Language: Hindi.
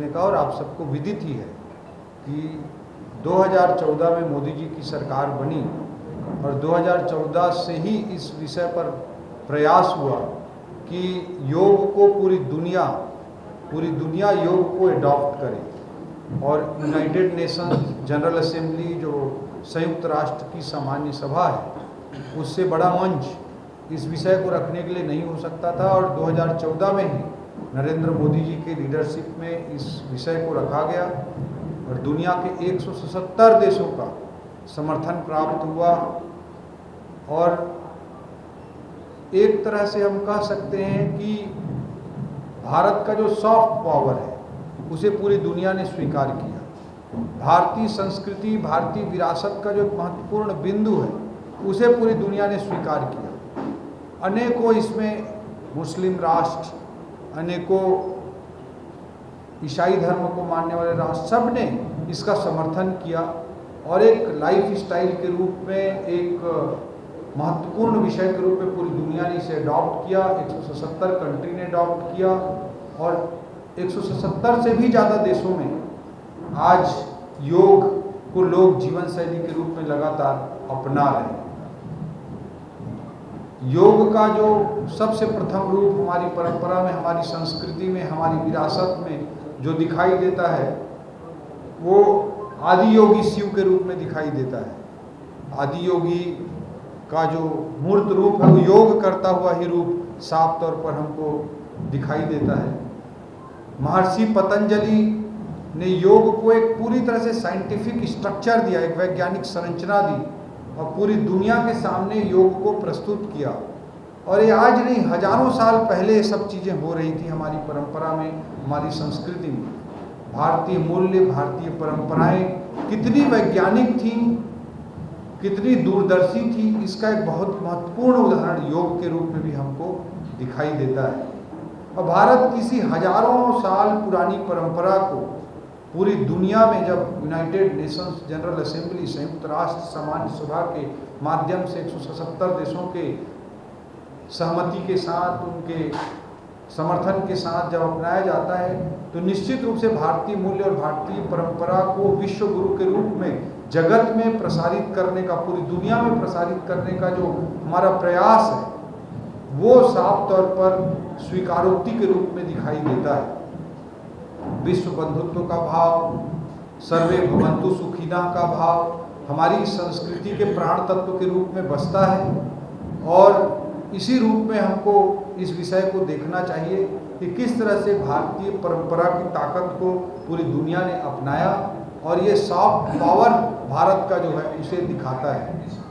करने का। और आप सबको विदित ही है कि 2014 में मोदी जी की सरकार बनी और 2014 से ही इस विषय पर प्रयास हुआ कि योग को पूरी दुनिया योग को एडॉप्ट करे। और यूनाइटेड नेशन जनरल असेंबली जो संयुक्त राष्ट्र की सामान्य सभा है, उससे बड़ा मंच इस विषय को रखने के लिए नहीं हो सकता था। और 2014 में ही नरेंद्र मोदी जी के लीडरशिप में इस विषय को रखा गया और दुनिया के 177 देशों का समर्थन प्राप्त हुआ। और एक तरह से हम कह सकते हैं कि भारत का जो सॉफ्ट पावर है उसे पूरी दुनिया ने स्वीकार किया। भारतीय संस्कृति, भारतीय विरासत का जो महत्वपूर्ण बिंदु है उसे पूरी दुनिया ने स्वीकार किया। अनेकों इसमें मुस्लिम राष्ट्र, अनेकों ईसाई धर्म को मानने वाले राष्ट्र, सब ने इसका समर्थन किया और एक लाइफ स्टाइल के रूप में, एक महत्वपूर्ण विषय के रूप में पूरी दुनिया ने इसे अडॉप्ट किया। 177 कंट्री ने अडॉप्ट किया और 177 से भी ज़्यादा देशों में आज योग को लोग जीवन शैली के रूप में लगातार अपना रहे हैं। योग का जो सबसे प्रथम रूप हमारी परंपरा में, हमारी संस्कृति में, हमारी विरासत में जो दिखाई देता है वो आदि योगी शिव के रूप में दिखाई देता है। आदि योगी का जो मूर्त रूप है वो योग करता हुआ ही रूप साफ तौर पर हमको दिखाई देता है। महर्षि पतंजलि ने योग को एक पूरी तरह से साइंटिफिक स्ट्रक्चर दिया, एक वैज्ञानिक संरचना दी और पूरी दुनिया के सामने योग को प्रस्तुत किया। और ये आज नहीं, हजारों साल पहले ये सब चीज़ें हो रही थी हमारी परंपरा में, हमारी संस्कृति में। भारतीय मूल्य, भारतीय परंपराएं कितनी वैज्ञानिक थी, कितनी दूरदर्शी थी, इसका एक बहुत महत्वपूर्ण उदाहरण योग के रूप में भी हमको दिखाई देता है। और भारत किसी हजारों साल पुरानी परंपरा को पूरी दुनिया में, जब यूनाइटेड नेशंस जनरल असेंबली, संयुक्त राष्ट्र सामान्य सभा के माध्यम से 177 देशों के सहमति के साथ, उनके समर्थन के साथ जब अपनाया जाता है तो निश्चित रूप से भारतीय मूल्य और भारतीय परंपरा को विश्व गुरु के रूप में जगत में प्रसारित करने का, पूरी दुनिया में प्रसारित करने का जो हमारा प्रयास है वो साफ तौर पर स्वीकारोक्ति के रूप में दिखाई देता है। विश्व बंधुत्व का भाव, सर्वे भवन्तु सुखिनः का भाव हमारी संस्कृति के प्राण तत्व के रूप में बसता है। और इसी रूप में हमको इस विषय को देखना चाहिए कि किस तरह से भारतीय परंपरा की ताकत को पूरी दुनिया ने अपनाया और ये सॉफ्ट पावर भारत का जो है उसे दिखाता है।